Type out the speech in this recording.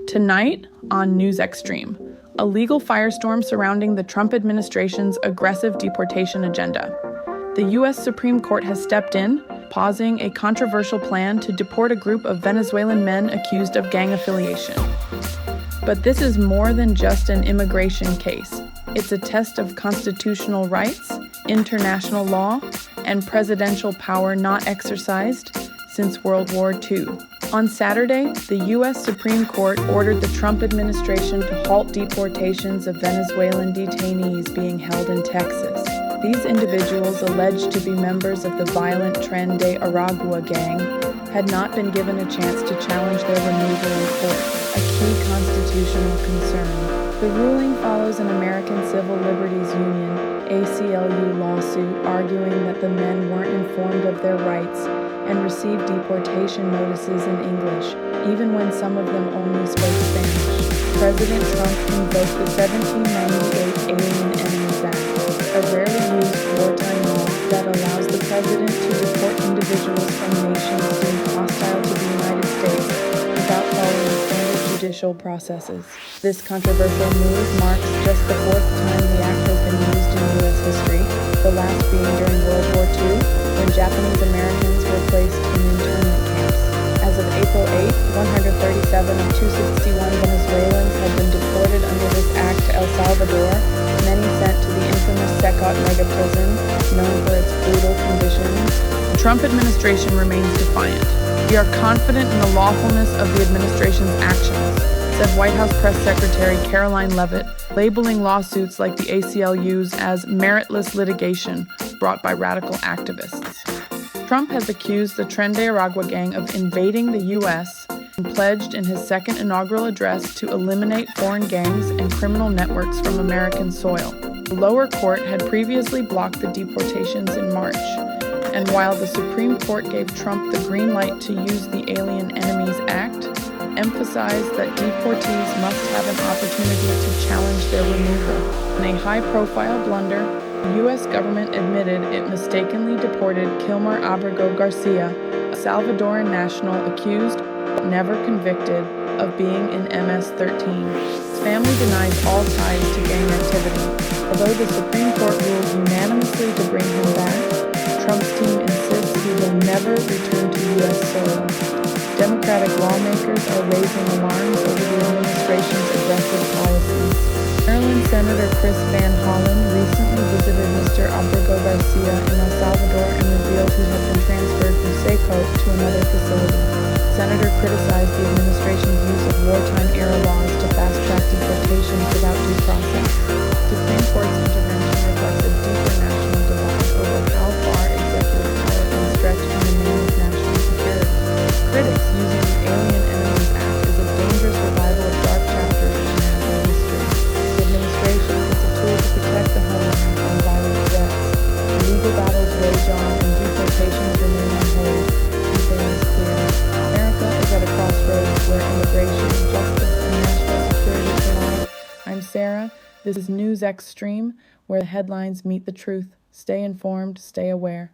Tonight on NewsXstreem, a legal firestorm surrounding the Trump administration's aggressive deportation agenda. The U.S. Supreme Court has stepped in, pausing a controversial plan to deport a group of Venezuelan men accused of gang affiliation. But this is more than just an immigration case. It's a test of constitutional rights, international law, and presidential power not exercised since World War II. On Saturday, the U.S. Supreme Court ordered the Trump administration to halt deportations of Venezuelan detainees being held in Texas. These individuals, alleged to be members of the violent Tren de Aragua gang, had not been given a chance to challenge their removal in court, a key constitutional concern. The ruling follows an American Civil Liberties Union, ACLU lawsuit arguing that the men weren't informed of their rights and received deportation notices in English, even when some of them only spoke Spanish. President Trump invoked the 1798 Alien Enemies Act, a rarely used wartime law that allows the president to deport individuals from nations deemed hostile to the United States without following standard judicial processes. This controversial move marks just the fourth time the act has been used in U.S. history, the last being during World War II, when Japanese Americans were placed in internment camps. As of April 8, 137 of 261 Venezuelans had been deported under this act to El Salvador, many sent to the infamous Secot mega prison, known for its brutal conditions. The Trump administration remains defiant. We are confident in the lawfulness of the administration's actions, said White House Press Secretary Caroline Leavitt, labeling lawsuits like the ACLU's as meritless litigation brought by radical activists. Trump has accused the Tren de Aragua gang of invading the U.S. and pledged in his second inaugural address to eliminate foreign gangs and criminal networks from American soil. The lower court had previously blocked the deportations in March, and while the Supreme Court gave Trump the green light to use the Alien Enemies Act, emphasized that deportees must have an opportunity to challenge their removal. In a high-profile blunder, the U.S. government admitted it mistakenly deported Kilmer Abrego Garcia, a Salvadoran national accused but never convicted of being in MS-13. His family denies all ties to gang activity. Although the Supreme Court ruled unanimously to bring him back, Trump's team insists he will never return to U.S. soil. Democratic lawmakers are raising alarms over the administration's aggressive policies. Maryland Senator Chris Van Hollen recently visited Mr. Abrego Garcia in El Salvador and revealed he had been transferred from Secot to another facility. The senator criticized the administration's use of wartime-era laws to fast-track deportations without due process. The Supreme Court's intervention reflects a deeper national divide over how far executive power can stretch in the name of national security. Critics using the Alien Enemies Act is a dangerous revival of dark chapters in American history. The administration is a tool to protect the homeland from violent threats. The legal battles rage on and deportations remain on hold. One thing is clear. America is at a crossroads where immigration, justice, and national security collide. I'm Sarah. This is NewsXstream, where the headlines meet the truth. Stay informed, stay aware.